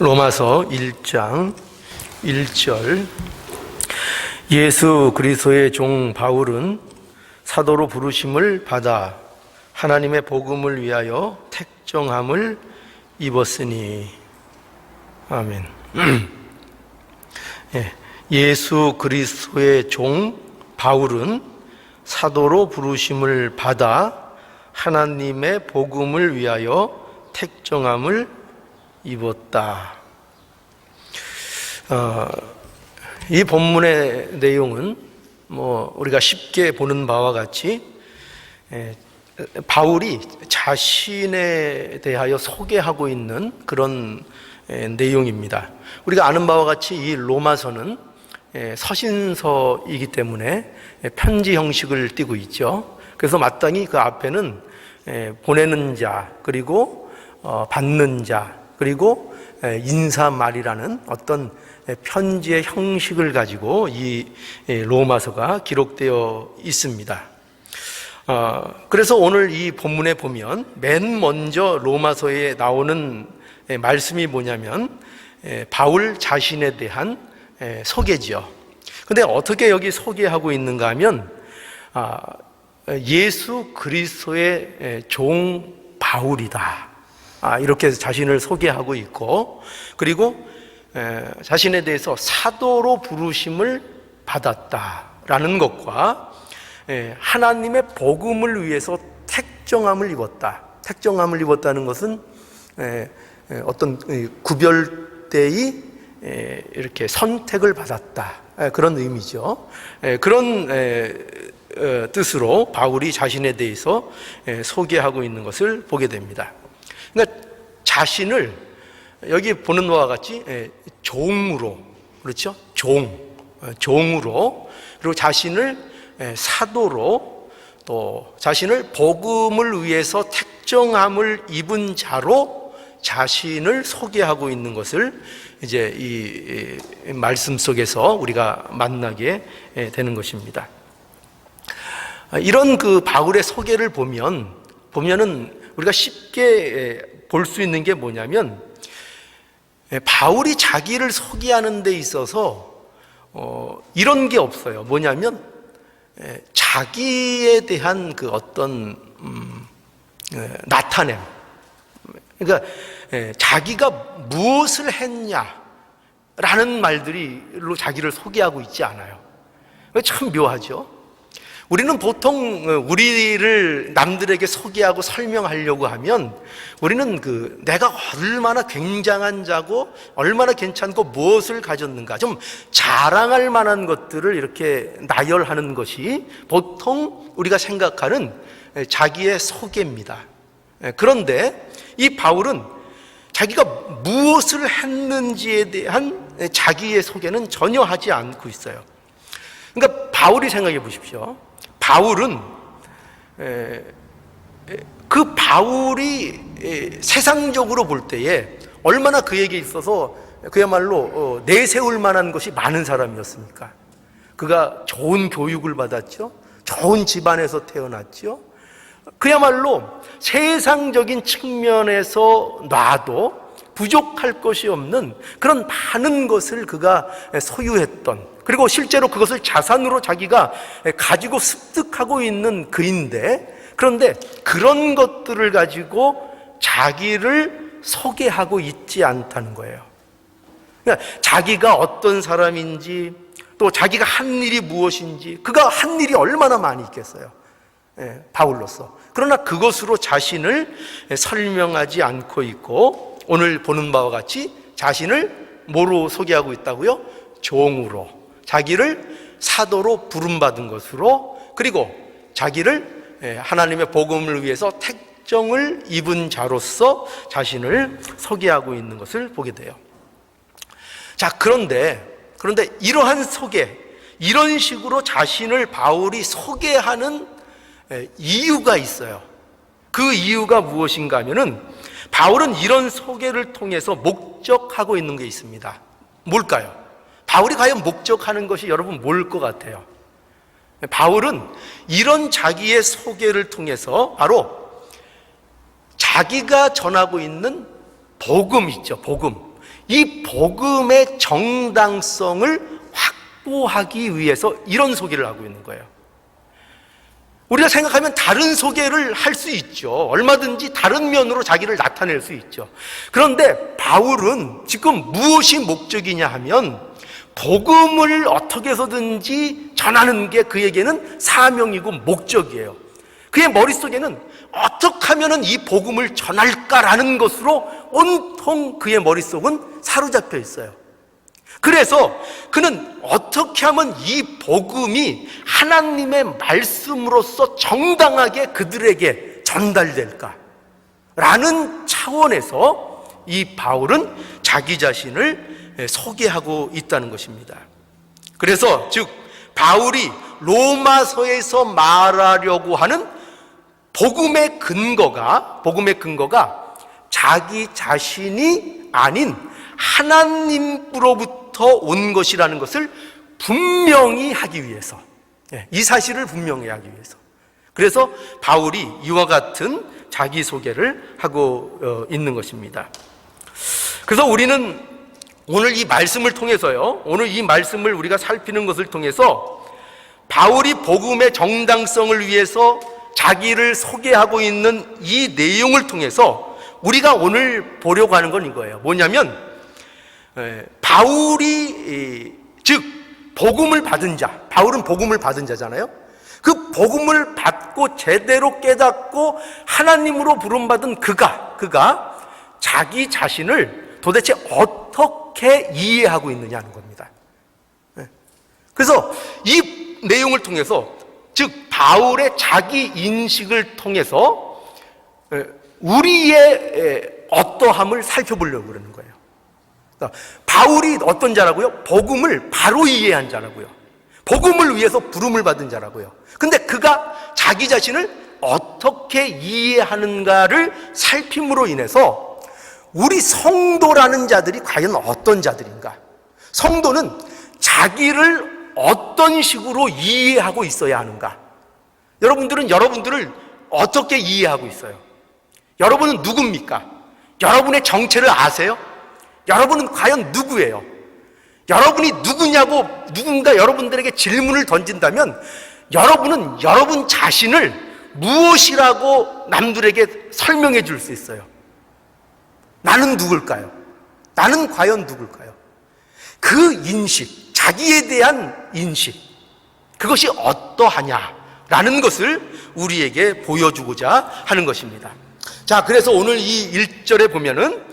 로마서 1장 1절 예수 그리스도의 종 바울은 사도로 부르심을 받아 하나님의 복음을 위하여 택정함을 입었으니. 아멘. 예수 그리스도의 종 바울은 사도로 부르심을 받아 하나님의 복음을 위하여 택정함을 입었다. 이 본문의 내용은 우리가 쉽게 보는 바와 같이 바울이 자신에 대하여 소개하고 있는 그런 내용입니다. 우리가 아는 바와 같이 이 로마서는 서신서이기 때문에 편지 형식을 띠고 있죠. 그래서 마땅히 그 앞에는 보내는 자, 그리고 받는 자, 그리고 인사말이라는 어떤 편지의 형식을 가지고 이 로마서가 기록되어 있습니다. 그래서 오늘 이 본문에 보면 맨 먼저 로마서에 나오는 말씀이 뭐냐면 바울 자신에 대한 소개지요. 근데 어떻게 여기 소개하고 있는가 하면 예수 그리스도의 종 바울이다, 이렇게 해서 자신을 소개하고 있고, 그리고 자신에 대해서 사도로 부르심을 받았다라는 것과 하나님의 복음을 위해서 택정함을 입었다. 택정함을 입었다는 것은 어떤 구별되이 이렇게 선택을 받았다, 그런 의미죠. 그런 뜻으로 바울이 자신에 대해서 소개하고 있는 것을 보게 됩니다. 그러니까 자신을 여기 보는 바와 같이 종으로, 그렇죠? 종으로, 그리고 자신을 사도로, 또 자신을 복음을 위해서 택정함을 입은 자로 자신을 소개하고 있는 것을 이제 이 말씀 속에서 우리가 만나게 되는 것입니다. 이런 그 바울의 소개를 보면은 우리가 쉽게 볼 수 있는 게 뭐냐면, 바울이 자기를 소개하는 데 있어서 이런 게 없어요. 뭐냐면 자기에 대한 그 어떤 나타냄, 그러니까 자기가 무엇을 했냐라는 말들로 자기를 소개하고 있지 않아요. 참 묘하죠. 우리는 보통 우리를 남들에게 소개하고 설명하려고 하면 우리는 내가 얼마나 굉장한 자고 얼마나 괜찮고 무엇을 가졌는가, 좀 자랑할 만한 것들을 이렇게 나열하는 것이 보통 우리가 생각하는 자기의 소개입니다. 그런데 이 바울은 자기가 무엇을 했는지에 대한 자기의 소개는 전혀 하지 않고 있어요. 그러니까 바울이 생각해 보십시오. 바울은 그 바울이 세상적으로 볼 때에 얼마나 그에게 있어서 그야말로 내세울 만한 것이 많은 사람이었습니까? 그가 좋은 교육을 받았죠. 좋은 집안에서 태어났죠. 그야말로 세상적인 측면에서 놔도 부족할 것이 없는 그런 많은 것을 그가 소유했던, 그리고 실제로 그것을 자산으로 자기가 가지고 습득하고 있는 그인데, 그런데 그런 것들을 가지고 자기를 소개하고 있지 않다는 거예요. 그러니까 자기가 어떤 사람인지, 또 자기가 한 일이 무엇인지, 그가 한 일이 얼마나 많이 있겠어요, 바울로서. 그러나 그것으로 자신을 설명하지 않고 있고, 오늘 보는 바와 같이 자신을 뭐로 소개하고 있다고요? 종으로, 자기를 사도로 부름받은 것으로, 그리고 자기를 하나님의 복음을 위해서 택정을 입은 자로서 자신을 소개하고 있는 것을 보게 돼요. 자, 그런데 이러한 소개, 이런 식으로 자신을 바울이 소개하는 이유가 있어요. 그 이유가 무엇인가 하면은 바울은 이런 소개를 통해서 목적하고 있는 게 있습니다. 뭘까요? 바울이 과연 목적하는 것이 여러분 뭘 것 같아요? 바울은 이런 자기의 소개를 통해서 바로 자기가 전하고 있는 복음 있죠, 복음. 이 복음의 정당성을 확보하기 위해서 이런 소개를 하고 있는 거예요. 우리가 생각하면 다른 소개를 할 수 있죠. 얼마든지 다른 면으로 자기를 나타낼 수 있죠. 그런데 바울은 지금 무엇이 목적이냐 하면 복음을 어떻게 해서든지 전하는 게 그에게는 사명이고 목적이에요. 그의 머릿속에는 어떻게 하면 이 복음을 전할까라는 것으로 온통 그의 머릿속은 사로잡혀 있어요. 그래서 그는 어떻게 하면 이 복음이 하나님의 말씀으로서 정당하게 그들에게 전달될까? 라는 차원에서 이 바울은 자기 자신을 소개하고 있다는 것입니다. 그래서 즉 바울이 로마서에서 말하려고 하는 복음의 근거가 자기 자신이 아닌 하나님으로부터 온 것이라는 것을 분명히 하기 위해서, 이 사실을 분명히 하기 위해서, 그래서 바울이 이와 같은 자기소개를 하고 있는 것입니다. 그래서 우리는 오늘 이 말씀을 통해서요, 오늘 이 말씀을 우리가 살피는 것을 통해서 바울이 복음의 정당성을 위해서 자기를 소개하고 있는 이 내용을 통해서 우리가 오늘 보려고 하는 건 이거예요. 뭐냐면 바울이 즉 복음을 받은 자, 바울은 복음을 받은 자잖아요. 그 복음을 받고 제대로 깨닫고 하나님으로 부름받은 그가 자기 자신을 도대체 어떻게 이해하고 있느냐는 겁니다. 그래서 이 내용을 통해서, 즉 바울의 자기 인식을 통해서 우리의 어떠함을 살펴보려고 그러는 거예요. 바울이 어떤 자라고요? 복음을 바로 이해한 자라고요. 복음을 위해서 부름을 받은 자라고요. 근데 그가 자기 자신을 어떻게 이해하는가를 살핌으로 인해서 우리 성도라는 자들이 과연 어떤 자들인가? 성도는 자기를 어떤 식으로 이해하고 있어야 하는가? 여러분들은 여러분들을 어떻게 이해하고 있어요? 여러분은 누굽니까? 여러분의 정체를 아세요? 여러분은 과연 누구예요? 여러분이 누구냐고 누군가 여러분들에게 질문을 던진다면 여러분은 여러분 자신을 무엇이라고 남들에게 설명해 줄 수 있어요? 나는 누굴까요? 나는 과연 누굴까요? 그 인식, 자기에 대한 인식, 그것이 어떠하냐라는 것을 우리에게 보여주고자 하는 것입니다. 자, 그래서 오늘 이 1절에 보면은,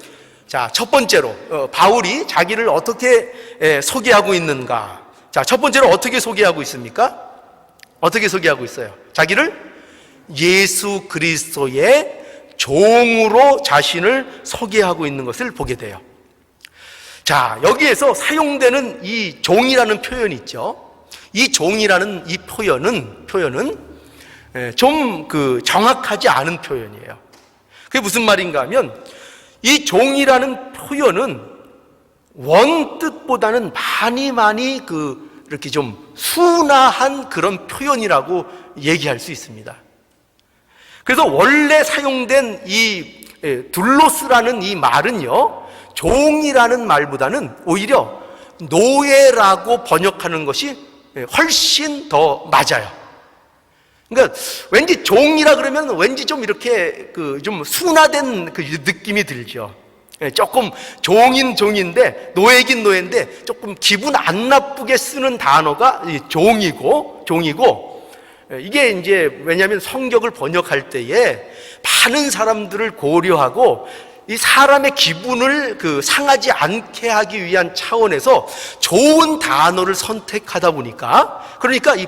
자, 첫 번째로 바울이 자기를 어떻게 소개하고 있는가? 자, 첫 번째로 어떻게 소개하고 있습니까? 어떻게 소개하고 있어요? 자기를 예수 그리스도의 종으로 자신을 소개하고 있는 것을 보게 돼요. 자, 여기에서 사용되는 이 종이라는 표현이 있죠. 이 종이라는 이 표현은 좀 정확하지 않은 표현이에요. 그게 무슨 말인가 하면, 이 종이라는 표현은 원뜻보다는 많이 이렇게 좀 순화한 그런 표현이라고 얘기할 수 있습니다. 그래서 원래 사용된 이 둘로스라는 이 말은요, 종이라는 말보다는 오히려 노예라고 번역하는 것이 훨씬 더 맞아요. 그러니까 왠지 종이라 그러면 왠지 좀 이렇게 좀 순화된 그 느낌이 들죠. 조금 종인데 노예긴 노예인데 조금 기분 안 나쁘게 쓰는 단어가 종이고, 이게 이제 왜냐하면 성경을 번역할 때에 많은 사람들을 고려하고 이 사람의 기분을 상하지 않게 하기 위한 차원에서 좋은 단어를 선택하다 보니까, 그러니까 이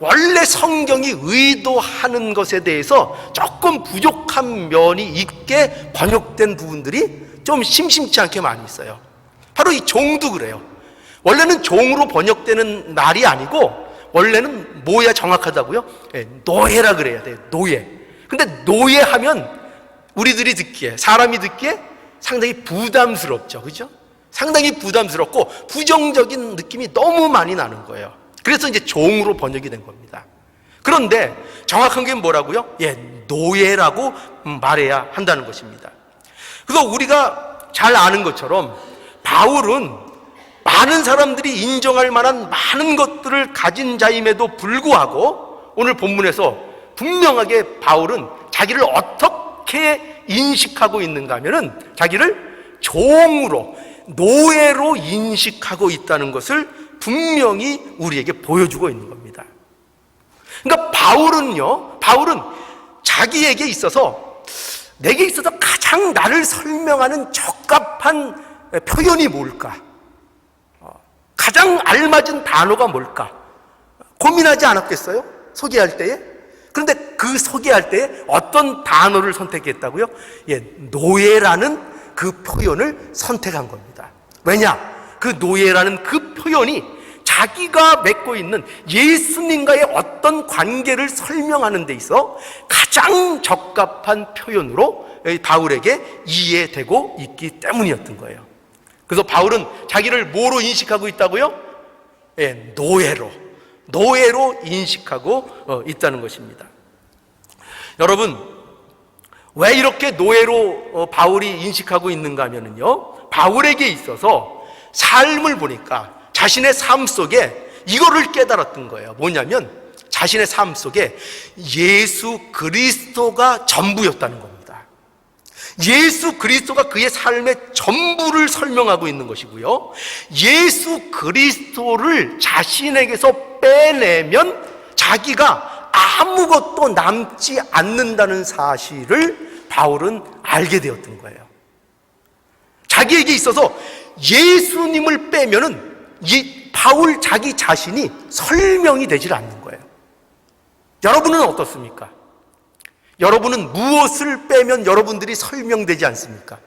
원래 성경이 의도하는 것에 대해서 조금 부족한 면이 있게 번역된 부분들이 좀 심심치 않게 많이 있어요. 바로 이 종도 그래요. 원래는 종으로 번역되는 말이 아니고 원래는 뭐야 정확하다고요? 노예라 그래야 돼요. 노예. 근데 노예하면 우리들이 듣기에, 사람이 듣기에 상당히 부담스럽죠. 그죠? 상당히 부담스럽고 부정적인 느낌이 너무 많이 나는 거예요. 그래서 이제 종으로 번역이 된 겁니다. 그런데 정확한 게 뭐라고요? 노예라고 말해야 한다는 것입니다. 그래서 우리가 잘 아는 것처럼 바울은 많은 사람들이 인정할 만한 많은 것들을 가진 자임에도 불구하고 오늘 본문에서 분명하게 바울은 자기를 어떻게 인식하고 있는가 하면은 자기를 종으로, 노예로 인식하고 있다는 것을 분명히 우리에게 보여주고 있는 겁니다. 그러니까 바울은 자기에게 있어서, 내게 있어서 가장 나를 설명하는 적합한 표현이 뭘까? 가장 알맞은 단어가 뭘까? 고민하지 않았겠어요? 소개할 때에? 그런데 그 소개할 때에 어떤 단어를 선택했다고요? 노예라는 그 표현을 선택한 겁니다. 왜냐? 그 노예라는 그 표현이 자기가 맺고 있는 예수님과의 어떤 관계를 설명하는 데 있어 가장 적합한 표현으로 바울에게 이해되고 있기 때문이었던 거예요. 그래서 바울은 자기를 뭐로 인식하고 있다고요? 노예로 인식하고 있다는 것입니다. 여러분, 왜 이렇게 노예로 바울이 인식하고 있는가 하면요, 바울에게 있어서 삶을 보니까 자신의 삶 속에 이거를 깨달았던 거예요. 뭐냐면 자신의 삶 속에 예수 그리스도가 전부였다는 겁니다. 예수 그리스도가 그의 삶의 전부를 설명하고 있는 것이고요, 예수 그리스도를 자신에게서 빼내면 자기가 아무것도 남지 않는다는 사실을 바울은 알게 되었던 거예요. 자기에게 있어서 예수님을 빼면은 이 바울 자기 자신이 설명이 되질 않는 거예요. 여러분은 어떻습니까? 여러분은 무엇을 빼면 여러분들이 설명되지 않습니까?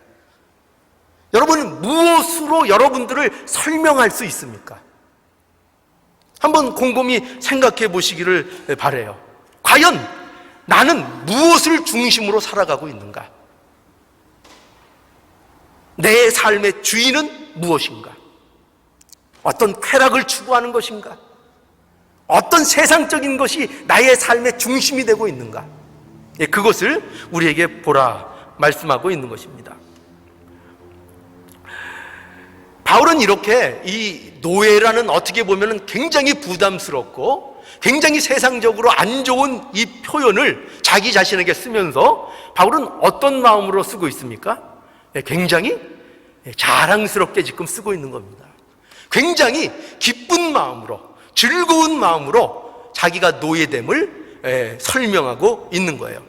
여러분은 무엇으로 여러분들을 설명할 수 있습니까? 한번 곰곰이 생각해 보시기를 바라요. 과연 나는 무엇을 중심으로 살아가고 있는가? 내 삶의 주인은 무엇인가? 어떤 쾌락을 추구하는 것인가? 어떤 세상적인 것이 나의 삶의 중심이 되고 있는가? 그것을 우리에게 보라 말씀하고 있는 것입니다. 바울은 이렇게 이 노예라는, 어떻게 보면 굉장히 부담스럽고 굉장히 세상적으로 안 좋은 이 표현을 자기 자신에게 쓰면서 바울은 어떤 마음으로 쓰고 있습니까? 굉장히 자랑스럽게 지금 쓰고 있는 겁니다. 굉장히 기쁜 마음으로, 즐거운 마음으로 자기가 노예됨을 설명하고 있는 거예요.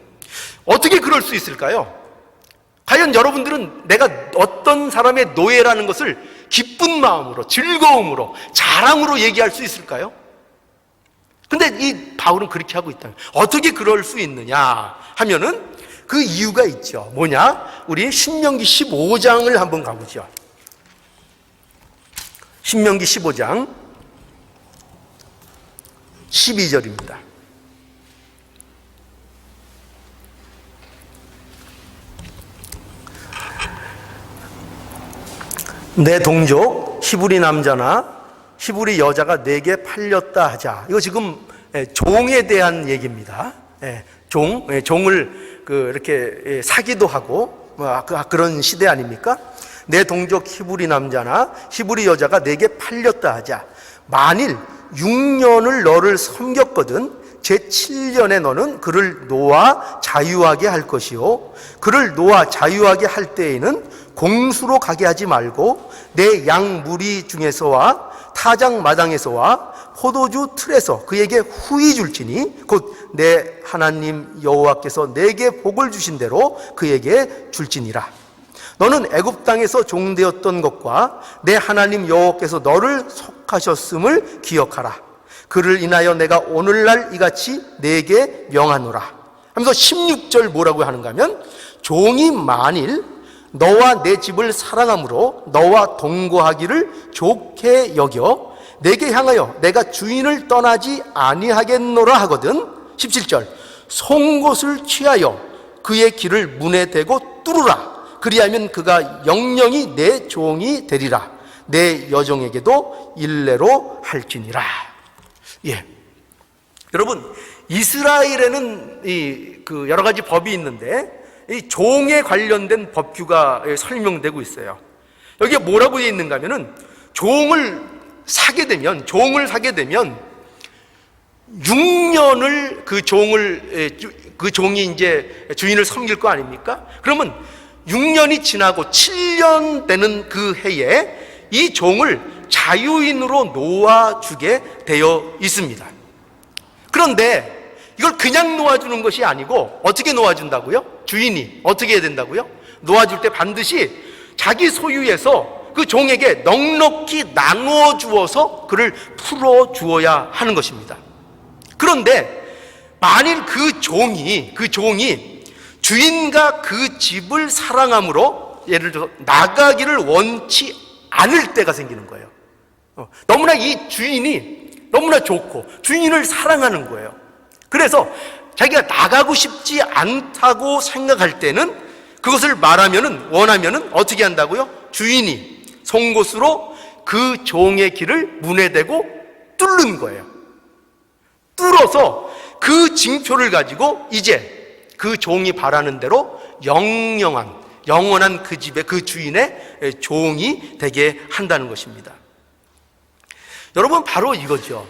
어떻게 그럴 수 있을까요? 과연 여러분들은 내가 어떤 사람의 노예라는 것을 기쁜 마음으로, 즐거움으로, 자랑으로 얘기할 수 있을까요? 근데 이 바울은 그렇게 하고 있다. 어떻게 그럴 수 있느냐 하면은 그 이유가 있죠. 뭐냐? 우리 신명기 15장을 한번 가보죠. 신명기 15장 12절입니다. 내 동족 히브리 남자나 히브리 여자가 내게 팔렸다 하자. 이거 지금 종에 대한 얘기입니다. 종을 이렇게 사기도 하고 그런 시대 아닙니까? 내 동족 히브리 남자나 히브리 여자가 내게 팔렸다 하자. 만일 6년을 너를 섬겼거든 제7년에 너는 그를 놓아 자유하게 할 것이요, 그를 놓아 자유하게 할 때에는 공수로 가게 하지 말고 내 양 무리 중에서와 타작 마당에서와 포도주 틀에서 그에게 후히 줄지니 곧 내 하나님 여호와께서 내게 복을 주신 대로 그에게 줄지니라. 너는 애굽 땅에서 종되었던 것과 내 하나님 여호와께서 너를 속하셨음을 기억하라. 그를 인하여 내가 오늘날 이같이 내게 명하노라 하면서 16절 뭐라고 하는가 하면, 종이 만일 너와 내 집을 사랑함으로 너와 동거하기를 좋게 여겨 내게 향하여 내가 주인을 떠나지 아니하겠노라 하거든. 17절 송곳을 취하여 그의 길을 문에 대고 뚫으라. 그리하면 그가 영영이 내 종이 되리라. 내 여종에게도 일례로 할지니라. 여러분, 이스라엘에는 여러 가지 법이 있는데 이 종에 관련된 법규가 설명되고 있어요. 여기에 뭐라고 되어 있는가 하면은 종을 사게 되면 6년을 그 종이 이제 주인을 섬길 거 아닙니까? 그러면 6년이 지나고 7년 되는 그 해에 이 종을 자유인으로 놓아주게 되어 있습니다. 그런데 이걸 그냥 놓아주는 것이 아니고 어떻게 놓아준다고요? 주인이 어떻게 해야 된다고요? 놓아줄 때 반드시 자기 소유에서 그 종에게 넉넉히 나누어 주어서 그를 풀어 주어야 하는 것입니다. 그런데 만일 그 종이 주인과 그 집을 사랑함으로 예를 들어서 나가기를 원치 않을 때가 생기는 거예요. 너무나 이 주인이 너무나 좋고 주인을 사랑하는 거예요. 그래서 자기가 나가고 싶지 않다고 생각할 때는 그것을 원하면은 어떻게 한다고요? 주인이 송곳으로 그 종의 길을 문에 대고 뚫는 거예요. 뚫어서 그 징표를 가지고 이제 그 종이 바라는 대로 영원한 그 집의 그 주인의 종이 되게 한다는 것입니다. 여러분, 바로 이거죠.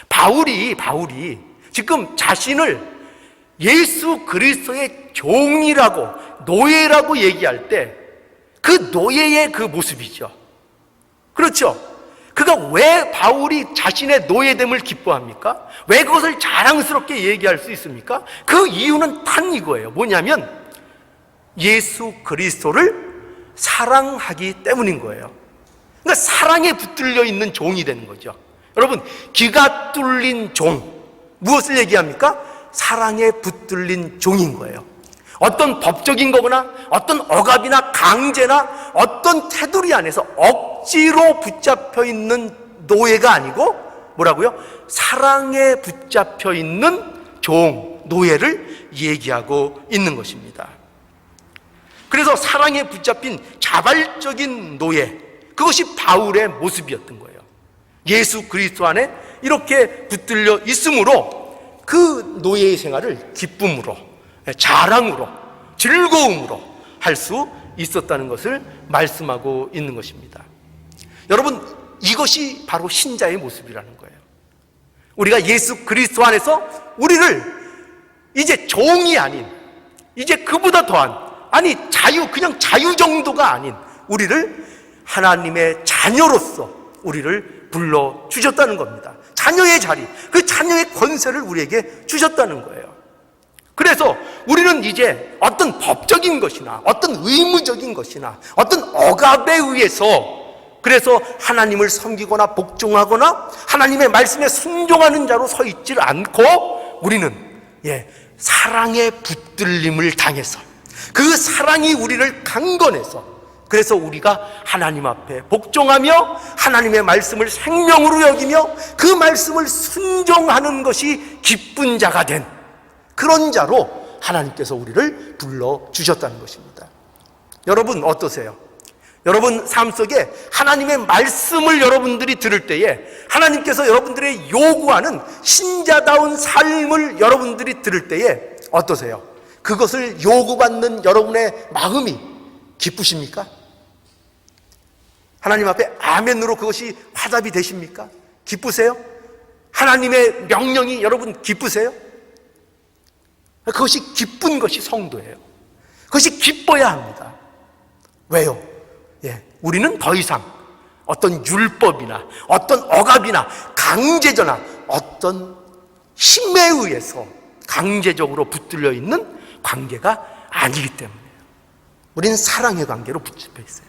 바울이 지금 자신을 예수 그리스도의 종이라고, 노예라고 얘기할 때 그 노예의 그 모습이죠. 그렇죠? 그가 왜 바울이 자신의 노예됨을 기뻐합니까? 왜 그것을 자랑스럽게 얘기할 수 있습니까? 그 이유는 단 이거예요. 뭐냐면 예수 그리스도를 사랑하기 때문인 거예요. 그러니까 사랑에 붙들려 있는 종이 되는 거죠. 여러분, 기가 뚫린 종, 무엇을 얘기합니까? 사랑에 붙들린 종인 거예요. 어떤 법적인 거거나 어떤 억압이나 강제나 어떤 테두리 안에서 억지로 붙잡혀 있는 노예가 아니고 뭐라고요? 사랑에 붙잡혀 있는 종, 노예를 얘기하고 있는 것입니다. 그래서 사랑에 붙잡힌 자발적인 노예, 그것이 바울의 모습이었던 거예요. 예수 그리스도 안에 이렇게 붙들려 있으므로 그 노예의 생활을 기쁨으로, 자랑으로, 즐거움으로 할 수 있었다는 것을 말씀하고 있는 것입니다. 여러분, 이것이 바로 신자의 모습이라는 거예요. 우리가 예수 그리스도 안에서 우리를 이제 종이 아닌, 이제 그보다 더한, 그냥 자유 정도가 아닌 우리를 하나님의 자녀로서 우리를 불러주셨다는 겁니다. 자녀의 자리, 그 자녀의 권세를 우리에게 주셨다는 거예요. 그래서 우리는 이제 어떤 법적인 것이나 어떤 의무적인 것이나 어떤 억압에 의해서 그래서 하나님을 섬기거나 복종하거나 하나님의 말씀에 순종하는 자로 서 있질 않고 우리는 사랑의 붙들림을 당해서 그 사랑이 우리를 강건해서 그래서 우리가 하나님 앞에 복종하며 하나님의 말씀을 생명으로 여기며 그 말씀을 순종하는 것이 기쁜 자가 된 그런 자로 하나님께서 우리를 불러주셨다는 것입니다. 여러분 어떠세요? 여러분 삶 속에 하나님의 말씀을 여러분들이 들을 때에 하나님께서 여러분들의 요구하는 신자다운 삶을 여러분들이 들을 때에 어떠세요? 그것을 요구받는 여러분의 마음이 기쁘십니까? 하나님 앞에 아멘으로 그것이 화답이 되십니까? 기쁘세요? 하나님의 명령이 여러분 기쁘세요? 그것이 기쁜 것이 성도예요. 그것이 기뻐야 합니다. 왜요? 우리는 더 이상 어떤 율법이나 어떤 억압이나 강제저나 어떤 힘에 의해서 강제적으로 붙들려 있는 관계가 아니기 때문이에요. 우리는 사랑의 관계로 붙잡혀 있어요.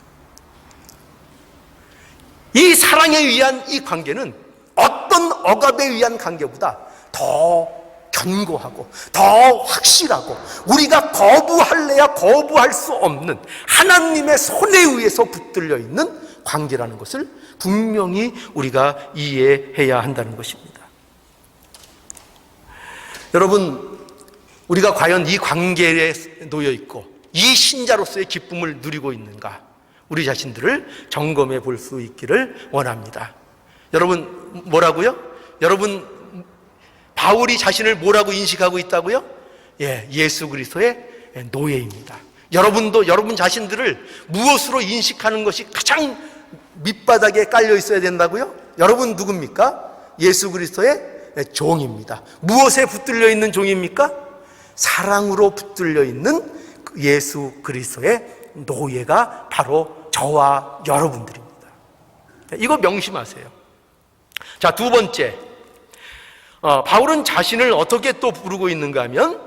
이 사랑에 의한 이 관계는 어떤 억압에 의한 관계보다 더 견고하고 더 확실하고 우리가 거부할래야 거부할 수 없는 하나님의 손에 의해서 붙들려 있는 관계라는 것을 분명히 우리가 이해해야 한다는 것입니다. 여러분, 우리가 과연 이 관계에 놓여 있고 이 신자로서의 기쁨을 누리고 있는가? 우리 자신들을 점검해 볼 수 있기를 원합니다. 여러분 뭐라고요? 여러분 바울이 자신을 뭐라고 인식하고 있다고요? 예수 그리스도의 노예입니다. 여러분도 여러분 자신들을 무엇으로 인식하는 것이 가장 밑바닥에 깔려 있어야 된다고요? 여러분 누굽니까? 예수 그리스도의 종입니다. 무엇에 붙들려 있는 종입니까? 사랑으로 붙들려 있는 예수 그리스도의 노예가 바로 저와 여러분들입니다. 이거 명심하세요. 자, 두 번째, 바울은 자신을 어떻게 또 부르고 있는가 하면,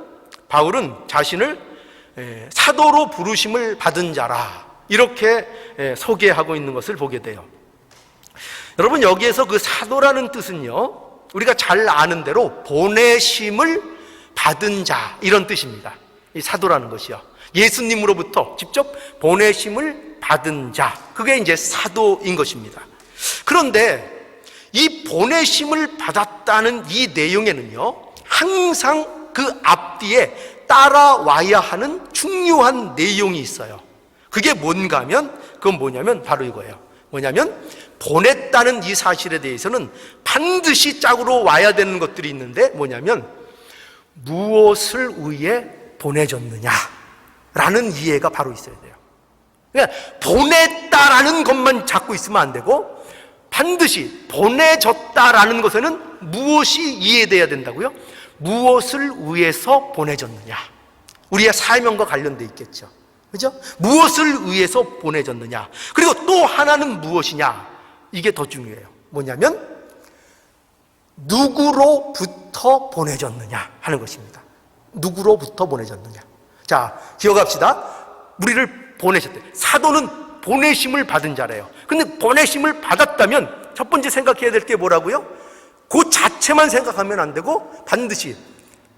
바울은 자신을 사도로 부르심을 받은 자라, 이렇게 소개하고 있는 것을 보게 돼요. 여러분, 여기에서 그 사도라는 뜻은요, 우리가 잘 아는 대로 보내심을 받은 자, 이런 뜻입니다. 이 사도라는 것이요, 예수님으로부터 직접 보내심을 받은 자, 그게 이제 사도인 것입니다. 그런데 이 보내심을 받았다는 이 내용에는요, 항상 그 앞뒤에 따라와야 하는 중요한 내용이 있어요. 그게 뭔가 하면, 그건 뭐냐면 바로 이거예요. 뭐냐면 보냈다는 이 사실에 대해서는 반드시 짝으로 와야 되는 것들이 있는데, 뭐냐면 무엇을 위해 보내줬느냐라는 이해가 바로 있어야 돼요. 그러니까 보냈다라는 것만 잡고 있으면 안 되고, 반드시 보내졌다라는 것에는 무엇이 이해돼야 된다고요? 무엇을 위해서 보내졌느냐. 우리의 사명과 관련돼 있겠죠. 그죠? 무엇을 위해서 보내졌느냐. 그리고 또 하나는 무엇이냐. 이게 더 중요해요. 뭐냐면 누구로부터 보내졌느냐 하는 것입니다. 누구로부터 보내졌느냐. 자, 기억합시다. 우리를 보내셨대. 사도는 보내심을 받은 자래요. 근데 보내심을 받았다면 첫 번째 생각해야 될 게 뭐라고요? 그 자체만 생각하면 안 되고, 반드시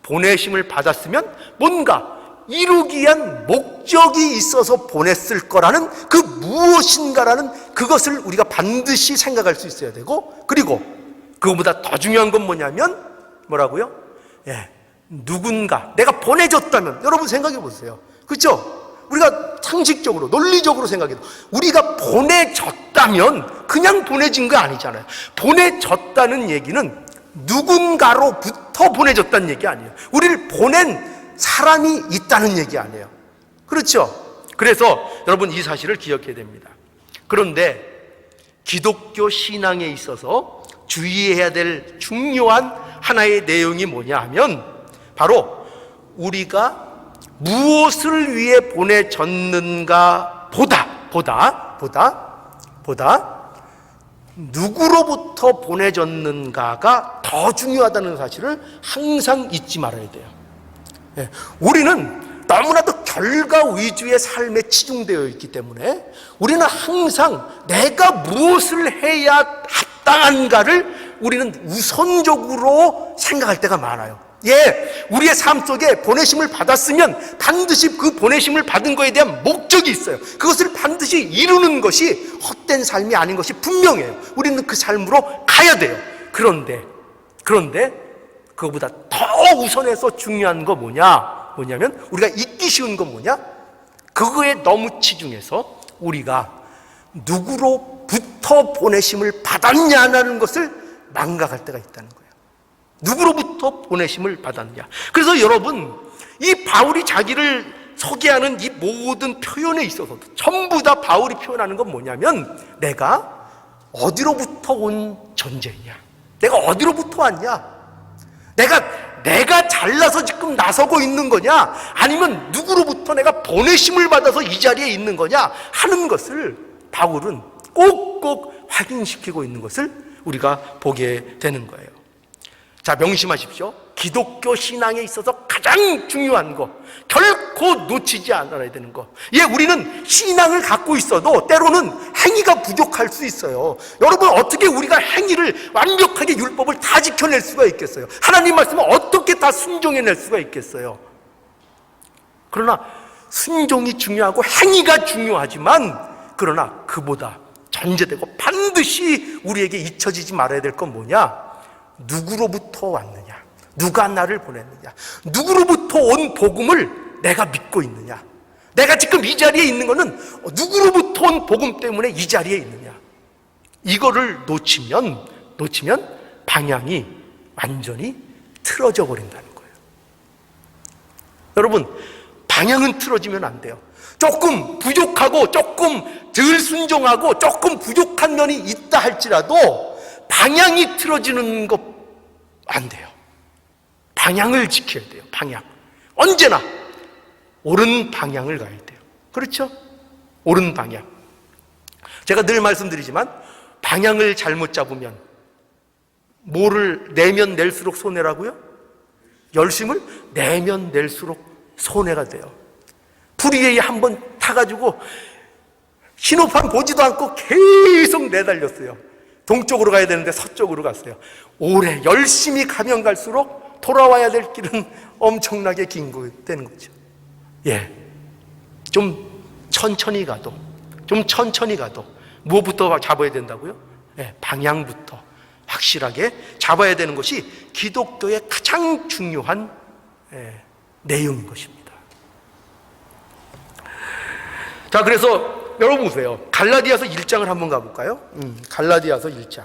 보내심을 받았으면 뭔가 이루기 위한 목적이 있어서 보냈을 거라는 그 무엇인가라는 그것을 우리가 반드시 생각할 수 있어야 되고, 그리고 그거보다 더 중요한 건 뭐냐면 뭐라고요? 누군가 내가 보내줬다면, 여러분 생각해 보세요. 그렇죠? 우리가 상식적으로 논리적으로 생각해도 우리가 보내졌다면 그냥 보내진 거 아니잖아요. 보내졌다는 얘기는 누군가로부터 보내졌다는 얘기 아니에요. 우리를 보낸 사람이 있다는 얘기 아니에요. 그렇죠? 그래서 여러분 이 사실을 기억해야 됩니다. 그런데 기독교 신앙에 있어서 주의해야 될 중요한 하나의 내용이 뭐냐 하면, 바로 우리가 무엇을 위해 보내졌는가 보다 누구로부터 보내졌는가가 더 중요하다는 사실을 항상 잊지 말아야 돼요. 우리는 너무나도 결과 위주의 삶에 치중되어 있기 때문에 우리는 항상 내가 무엇을 해야 합당한가를 우리는 우선적으로 생각할 때가 많아요. 우리의 삶 속에 보내심을 받았으면 반드시 그 보내심을 받은 것에 대한 목적이 있어요. 그것을 반드시 이루는 것이 헛된 삶이 아닌 것이 분명해요. 우리는 그 삶으로 가야 돼요. 그런데 그거보다 더 우선해서 중요한 거 뭐냐면 우리가 잊기 쉬운 건 뭐냐? 그거에 너무 치중해서 우리가 누구로부터 보내심을 받았냐는 것을 망각할 때가 있다는 거예요. 누구로부터 보내심을 받았냐. 그래서 여러분, 이 바울이 자기를 소개하는 이 모든 표현에 있어서도 전부 다 바울이 표현하는 건 뭐냐면, 내가 어디로부터 온 존재냐, 내가 어디로부터 왔냐, 내가 잘나서 지금 나서고 있는 거냐, 아니면 누구로부터 내가 보내심을 받아서 이 자리에 있는 거냐 하는 것을 바울은 꼭꼭 확인시키고 있는 것을 우리가 보게 되는 거예요. 자, 명심하십시오. 기독교 신앙에 있어서 가장 중요한 거, 결코 놓치지 않아야 되는 거. 우리는 신앙을 갖고 있어도 때로는 행위가 부족할 수 있어요. 여러분, 어떻게 우리가 행위를 완벽하게 율법을 다 지켜낼 수가 있겠어요? 하나님 말씀을 어떻게 다 순종해낼 수가 있겠어요? 그러나 순종이 중요하고 행위가 중요하지만, 그러나 그보다 전제되고 반드시 우리에게 잊혀지지 말아야 될 건 뭐냐? 누구로부터 왔느냐, 누가 나를 보냈느냐, 누구로부터 온 복음을 내가 믿고 있느냐, 내가 지금 이 자리에 있는 것은 누구로부터 온 복음 때문에 이 자리에 있느냐. 이거를 놓치면 방향이 완전히 틀어져 버린다는 거예요. 여러분, 방향은 틀어지면 안 돼요. 조금 부족하고 조금 덜 순종하고 조금 부족한 면이 있다 할지라도 방향이 틀어지는 것 안 돼요. 방향을 지켜야 돼요. 방향. 언제나 옳은 방향을 가야 돼요. 그렇죠? 옳은 방향. 제가 늘 말씀드리지만 방향을 잘못 잡으면 뭐를 내면 낼수록 손해라고요? 열심을 내면 낼수록 손해가 돼요. 프리웨이 한번 타가지고 신호판 보지도 않고 계속 내달렸어요. 동쪽으로 가야 되는데 서쪽으로 갔어요. 오래 열심히 가면 갈수록 돌아와야 될 길은 엄청나게 긴 거 되는 거죠. 예, 좀 천천히 가도 무엇부터 잡아야 된다고요? 예, 방향부터 확실하게 잡아야 되는 것이 기독교의 가장 중요한 내용인 것입니다. 자, 그래서 여러분 보세요. 갈라디아서 1장을 한번 가볼까요? 갈라디아서 1장.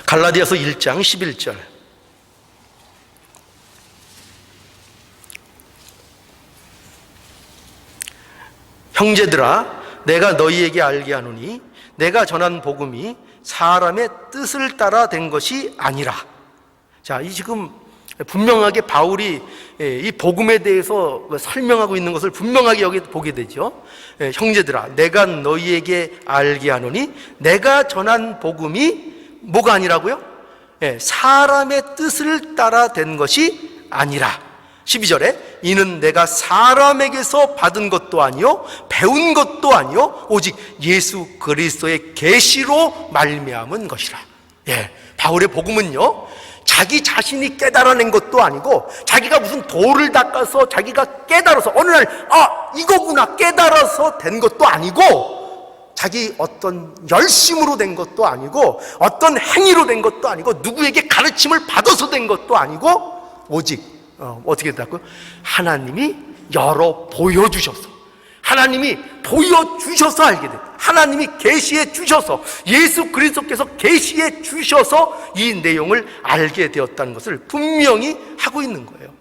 갈라디아서 1장 11절. 형제들아, 내가 너희에게 알게 하노니 내가 전한 복음이 사람의 뜻을 따라 된 것이 아니라. 자, 이 지금 분명하게 바울이 이 복음에 대해서 설명하고 있는 것을 분명하게 여기 보게 되죠. 형제들아, 내가 너희에게 알게 하노니 내가 전한 복음이 뭐가 아니라고요? 사람의 뜻을 따라 된 것이 아니라. 12절에 이는 내가 사람에게서 받은 것도 아니요 배운 것도 아니요 오직 예수 그리스도의 계시로 말미암은 것이라. 바울의 복음은요, 자기 자신이 깨달아낸 것도 아니고 자기가 무슨 돌을 닦아서 자기가 깨달아서 어느 날 이거구나 깨달아서 된 것도 아니고 자기 어떤 열심으로 된 것도 아니고 어떤 행위로 된 것도 아니고 누구에게 가르침을 받아서 된 것도 아니고 오직 어떻게 됐다고요? 하나님이 열어 보여주셔서, 하나님이 보여주셔서 알게 됐다. 하나님이 계시해 주셔서, 예수 그리스도께서 계시해 주셔서 이 내용을 알게 되었다는 것을 분명히 하고 있는 거예요.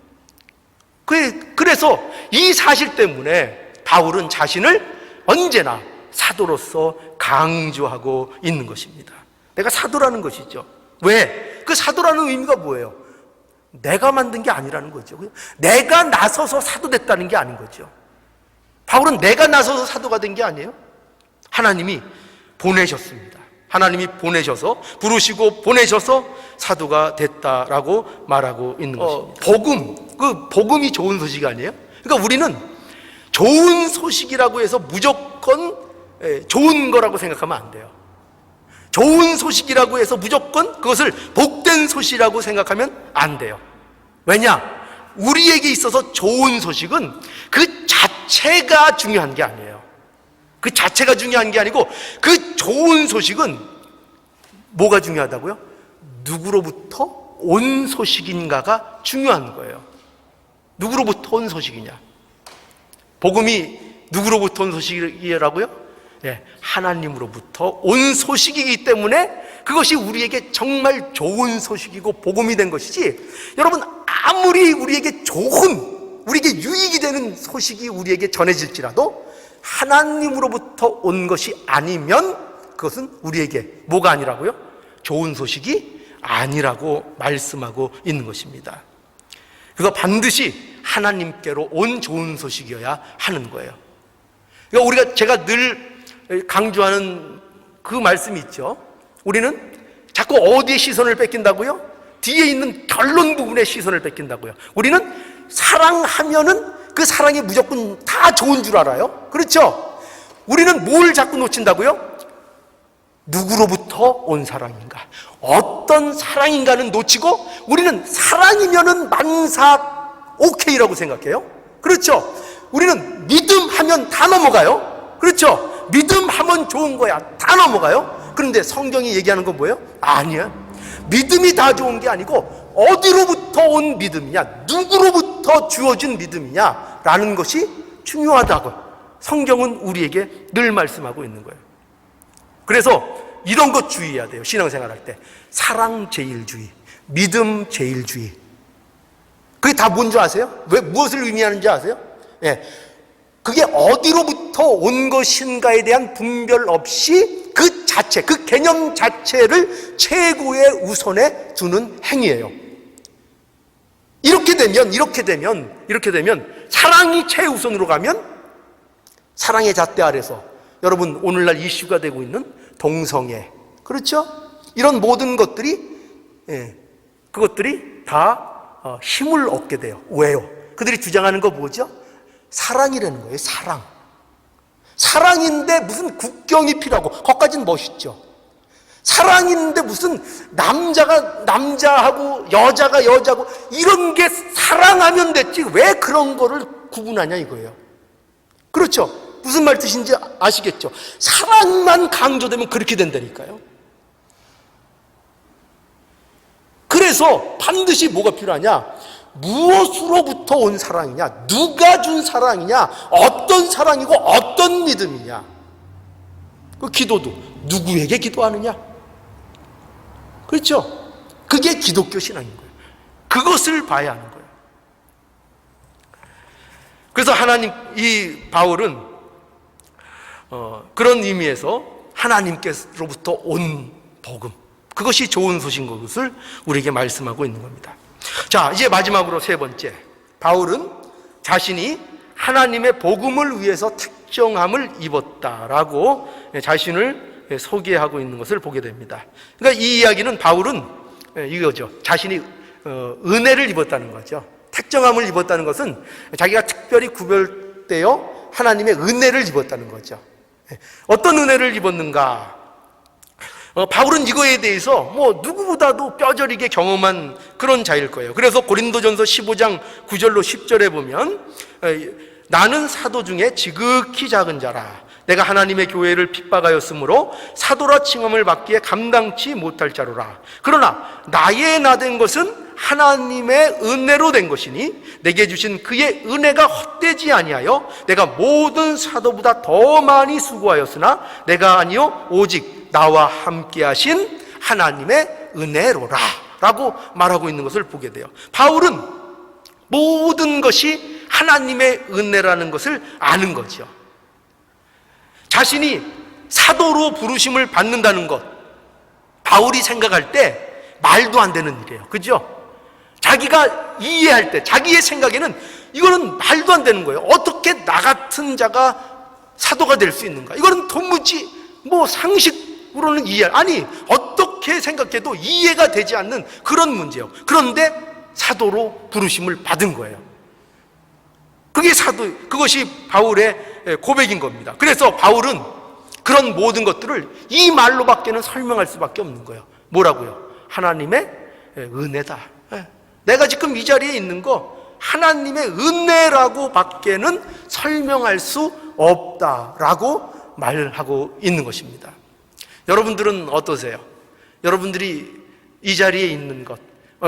그래서 이 사실 때문에 바울은 자신을 언제나 사도로서 강조하고 있는 것입니다. 내가 사도라는 것이죠. 왜? 그 사도라는 의미가 뭐예요? 내가 만든 게 아니라는 거죠. 내가 나서서 사도 됐다는 게 아닌 거죠. 바울은 내가 나서서 사도가 된 게 아니에요. 하나님이 보내셨습니다. 하나님이 보내셔서, 부르시고 보내셔서 사도가 됐다라고 말하고 있는 것입니다. 복음, 복음이 좋은 소식 아니에요? 그러니까 우리는 좋은 소식이라고 해서 무조건 좋은 거라고 생각하면 안 돼요. 좋은 소식이라고 해서 무조건 그것을 복된 소식이라고 생각하면 안 돼요. 왜냐? 우리에게 있어서 좋은 소식은 그 자체가 중요한 게 아니에요. 그 자체가 중요한 게 아니고 그 좋은 소식은 뭐가 중요하다고요? 누구로부터 온 소식인가가 중요한 거예요. 누구로부터 온 소식이냐? 복음이 누구로부터 온 소식이라고요? 하나님으로부터 온 소식이기 때문에 그것이 우리에게 정말 좋은 소식이고 복음이 된 것이지, 여러분 아무리 우리에게 좋은, 우리에게 유익이 되는 소식이 우리에게 전해질지라도 하나님으로부터 온 것이 아니면 그것은 우리에게 뭐가 아니라고요? 좋은 소식이 아니라고 말씀하고 있는 것입니다. 그거 반드시 하나님께로 온 좋은 소식이어야 하는 거예요. 그러니까 제가 늘 강조하는 그 말씀이 있죠. 우리는 자꾸 어디에 시선을 뺏긴다고요? 뒤에 있는 결론 부분에 시선을 뺏긴다고요. 우리는 사랑하면은 그 사랑이 무조건 다 좋은 줄 알아요. 그렇죠? 우리는 뭘 자꾸 놓친다고요? 누구로부터 온 사랑인가? 어떤 사랑인가는 놓치고 우리는 사랑이면은 만사 오케이라고 생각해요. 그렇죠? 우리는 믿음 하면 다 넘어가요. 그렇죠? 믿음 하면 좋은 거야. 다 넘어가요. 그런데 성경이 얘기하는 건 뭐예요? 아니야. 믿음이 다 좋은 게 아니고 어디로부터 온 믿음이냐, 누구로부터 주어진 믿음이냐 라는 것이 중요하다고 성경은 우리에게 늘 말씀하고 있는 거예요. 그래서 이런 것 주의해야 돼요. 신앙생활 할 때. 사랑 제일주의, 믿음 제일주의. 그게 다 뭔지 아세요? 왜, 무엇을 의미하는지 아세요? 예. 그게 어디로부터 온 것인가에 대한 분별 없이 그 자체, 그 개념 자체를 최고의 우선에 두는 행위예요. 이렇게 되면 사랑이 최우선으로 가면 사랑의 잣대 아래서 여러분 오늘날 이슈가 되고 있는 동성애, 그렇죠? 이런 모든 것들이 그것들이 다 힘을 얻게 돼요. 왜요? 그들이 주장하는 거 뭐죠? 사랑이라는 거예요. 사랑인데 무슨 국경이 필요하고, 거기까지는 멋있죠. 사랑인데 무슨 남자가 남자하고 여자가 여자고 이런 게 사랑하면 됐지 왜 그런 거를 구분하냐 이거예요. 그렇죠? 무슨 말 뜻인지 아시겠죠? 사랑만 강조되면 그렇게 된다니까요. 그래서 반드시 뭐가 필요하냐? 무엇으로부터 온 사랑이냐? 누가 준 사랑이냐? 어떤 사랑이고 어떤 믿음이냐? 그 기도도 누구에게 기도하느냐? 그렇죠? 그게 기독교 신앙인 거예요. 그것을 봐야 하는 거예요. 그래서 이 바울은 그런 의미에서 하나님께로부터 온 복음, 그것이 좋은 소식인 것을 우리에게 말씀하고 있는 겁니다. 자, 이제 마지막으로 세 번째, 바울은 자신이 하나님의 복음을 위해서 택정함을 입었다라고 자신을 소개하고 있는 것을 보게 됩니다. 그러니까 이 이야기는 바울은 이거죠. 자신이 은혜를 입었다는 거죠. 택정함을 입었다는 것은 자기가 특별히 구별되어 하나님의 은혜를 입었다는 거죠. 어떤 은혜를 입었는가? 바울은 이거에 대해서 누구보다도 뼈저리게 경험한 그런 자일 거예요. 그래서 고린도전서 15장 9절로 10절에 보면 나는 사도 중에 지극히 작은 자라. 내가 하나님의 교회를 핍박하였으므로 사도라 칭함을 받기에 감당치 못할 자로라. 그러나 나의 나된 것은 하나님의 은혜로 된 것이니 내게 주신 그의 은혜가 헛되지 아니하여 내가 모든 사도보다 더 많이 수고하였으나 내가 아니요 오직 나와 함께 하신 하나님의 은혜로라 라고 말하고 있는 것을 보게 돼요. 바울은 모든 것이 하나님의 은혜라는 것을 아는 거죠. 자신이 사도로 부르심을 받는다는 것, 바울이 생각할 때 말도 안 되는 일이에요. 그죠? 자기가 이해할 때, 자기의 생각에는 이거는 말도 안 되는 거예요. 어떻게 나 같은 자가 사도가 될 수 있는가? 이거는 도무지 상식으로는 아니, 어떻게 생각해도 이해가 되지 않는 그런 문제예요. 그런데 사도로 부르심을 받은 거예요. 그것이 바울의 고백인 겁니다. 그래서 바울은 그런 모든 것들을 이 말로밖에는 설명할 수밖에 없는 거예요. 뭐라고요? 하나님의 은혜다. 내가 지금 이 자리에 있는 거 하나님의 은혜라고 밖에는 설명할 수 없다라고 말하고 있는 것입니다. 여러분들은 어떠세요? 여러분들이 이 자리에 있는 것,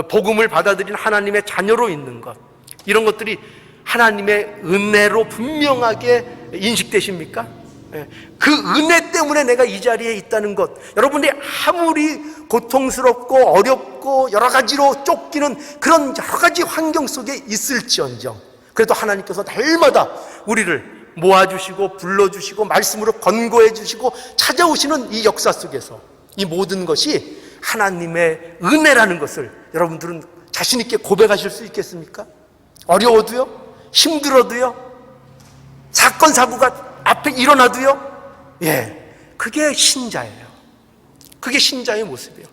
복음을 받아들인 하나님의 자녀로 있는 것, 이런 것들이 하나님의 은혜로 분명하게 인식되십니까? 그 은혜 때문에 내가 이 자리에 있다는 것, 여러분이 아무리 고통스럽고 어렵고 여러 가지로 쫓기는 그런 여러 가지 환경 속에 있을지언정 그래도 하나님께서 날마다 우리를 모아주시고 불러주시고 말씀으로 권고해 주시고 찾아오시는 이 역사 속에서 이 모든 것이 하나님의 은혜라는 것을 여러분들은 자신 있게 고백하실 수 있겠습니까? 어려워도요? 힘들어도요? 사건 사고가 앞에 일어나도요? 그게 신자예요. 그게 신자의 모습이에요.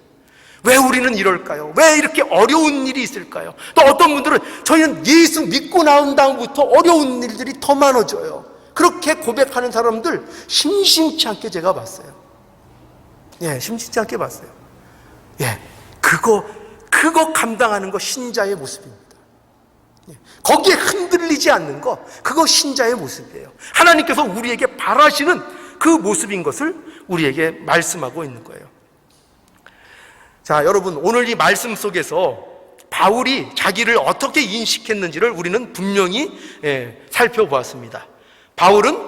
왜 우리는 이럴까요? 왜 이렇게 어려운 일이 있을까요? 또 어떤 분들은 저희는 예수 믿고 나온 다음부터 어려운 일들이 더 많아져요. 그렇게 고백하는 사람들 심심치 않게 제가 봤어요. 심심치 않게 봤어요. 그거 감당하는 거 신자의 모습입니다. 거기에 흔들리지 않는 거, 그거 신자의 모습이에요. 하나님께서 우리에게 바라시는 그 모습인 것을 우리에게 말씀하고 있는 거예요. 자, 여러분, 오늘 이 말씀 속에서 바울이 자기를 어떻게 인식했는지를 우리는 분명히 살펴보았습니다. 바울은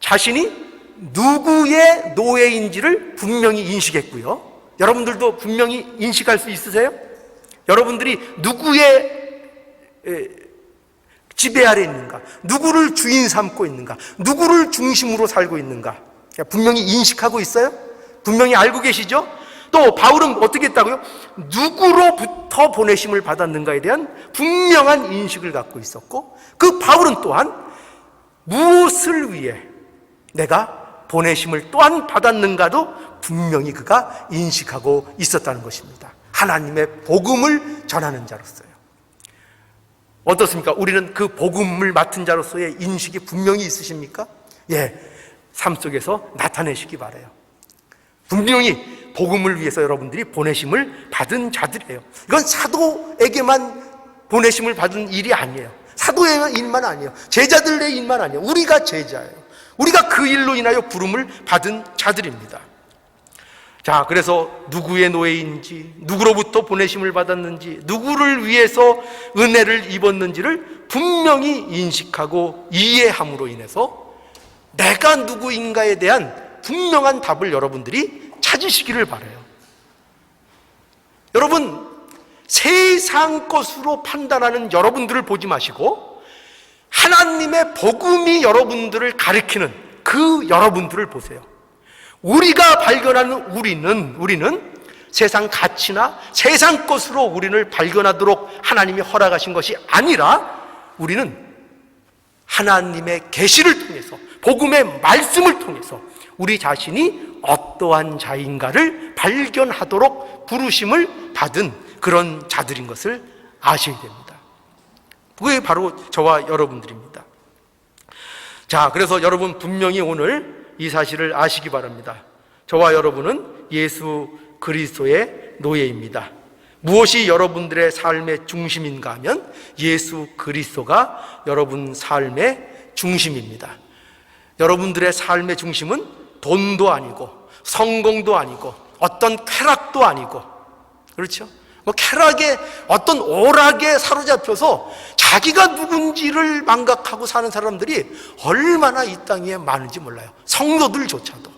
자신이 누구의 노예인지를 분명히 인식했고요. 여러분들도 분명히 인식할 수 있으세요? 여러분들이 누구의 지배 아래 있는가? 누구를 주인 삼고 있는가? 누구를 중심으로 살고 있는가? 분명히 인식하고 있어요? 분명히 알고 계시죠? 또 바울은 어떻게 했다고요? 누구로부터 보내심을 받았는가에 대한 분명한 인식을 갖고 있었고, 그 바울은 또한 무엇을 위해 내가 보내심을 또한 받았는가도 분명히 그가 인식하고 있었다는 것입니다. 하나님의 복음을 전하는 자로서요. 어떻습니까? 우리는 그 복음을 맡은 자로서의 인식이 분명히 있으십니까? 예, 삶 속에서 나타내시기 바라요. 분명히 복음을 위해서 여러분들이 보내심을 받은 자들이에요. 이건 사도에게만 보내심을 받은 일이 아니에요. 사도의 일만 아니에요. 제자들의 일만 아니에요. 우리가 제자예요. 우리가 그 일로 인하여 부름을 받은 자들입니다. 자, 그래서 누구의 노예인지, 누구로부터 보내심을 받았는지, 누구를 위해서 은혜를 입었는지를 분명히 인식하고 이해함으로 인해서 내가 누구인가에 대한 분명한 답을 여러분들이 찾으시기를 바라요. 여러분, 세상 것으로 판단하는 여러분들을 보지 마시고 하나님의 복음이 여러분들을 가리키는 그 여러분들을 보세요. 우리가 발견하는 우리는 세상 가치나 세상 것으로 우리를 발견하도록 하나님이 허락하신 것이 아니라 우리는 하나님의 계시를 통해서, 복음의 말씀을 통해서 우리 자신이 어떠한 자인가를 발견하도록 부르심을 받은 그런 자들인 것을 아셔야 됩니다. 그게 바로 저와 여러분들입니다. 자, 그래서 여러분 분명히 오늘 이 사실을 아시기 바랍니다. 저와 여러분은 예수 그리스도의 노예입니다. 무엇이 여러분들의 삶의 중심인가 하면 예수 그리스도가 여러분 삶의 중심입니다. 여러분들의 삶의 중심은 돈도 아니고 성공도 아니고 어떤 쾌락도 아니고, 그렇죠? 쾌락에, 어떤 오락에 사로잡혀서 자기가 누군지를 망각하고 사는 사람들이 얼마나 이 땅에 많은지 몰라요. 성도들조차도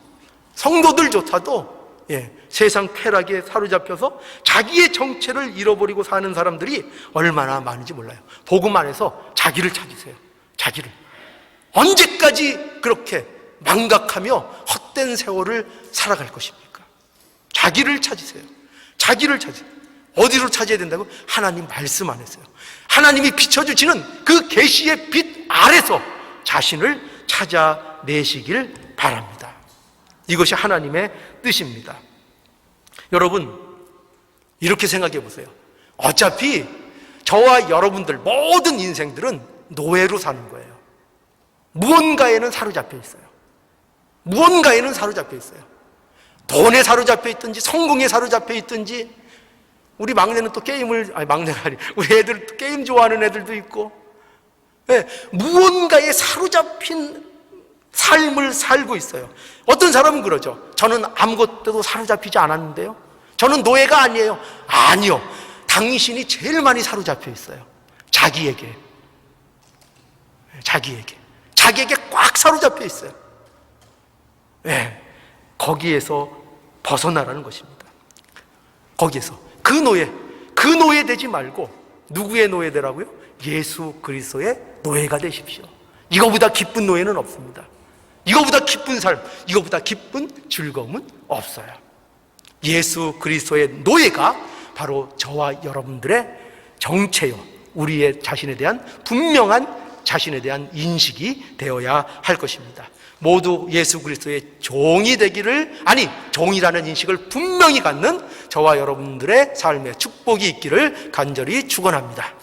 세상 쾌락에 사로잡혀서 자기의 정체를 잃어버리고 사는 사람들이 얼마나 많은지 몰라요. 복음 안에서 자기를 찾으세요. 자기를. 언제까지 그렇게 망각하며 헛된 세월을 살아갈 것입니까? 자기를 찾으세요. 자기를 찾으세요. 어디로 찾아야 된다고? 하나님 말씀 안에서요. 하나님이 비춰주시는 그 계시의 빛 아래서 자신을 찾아내시길 바랍니다. 이것이 하나님의 뜻입니다. 여러분, 이렇게 생각해 보세요. 어차피 저와 여러분들 모든 인생들은 노예로 사는 거예요. 무언가에는 사로잡혀 있어요. 무언가에는 사로잡혀 있어요. 돈에 사로잡혀 있든지 성공에 사로잡혀 있든지, 우리 막내는 또 막내가 아니, 우리 애들 또 게임 좋아하는 애들도 있고, 무언가에 사로잡힌 삶을 살고 있어요. 어떤 사람은 그러죠. 저는 아무것도 사로잡히지 않았는데요. 저는 노예가 아니에요. 아니요. 당신이 제일 많이 사로잡혀 있어요. 자기에게 꽉 사로잡혀 있어요. 거기에서 벗어나라는 것입니다. 거기에서 그 노예 되지 말고 누구의 노예 되라고요? 예수 그리스도의 노예가 되십시오. 이거보다 기쁜 노예는 없습니다. 이거보다 기쁜 삶, 이거보다 기쁜 즐거움은 없어요. 예수 그리스도의 노예가 바로 저와 여러분들의 정체요, 우리의 자신에 대한 분명한 자신에 대한 인식이 되어야 할 것입니다. 모두 예수 그리스도의 종이 되기를, 종이라는 인식을 분명히 갖는 저와 여러분들의 삶에 축복이 있기를 간절히 축원합니다.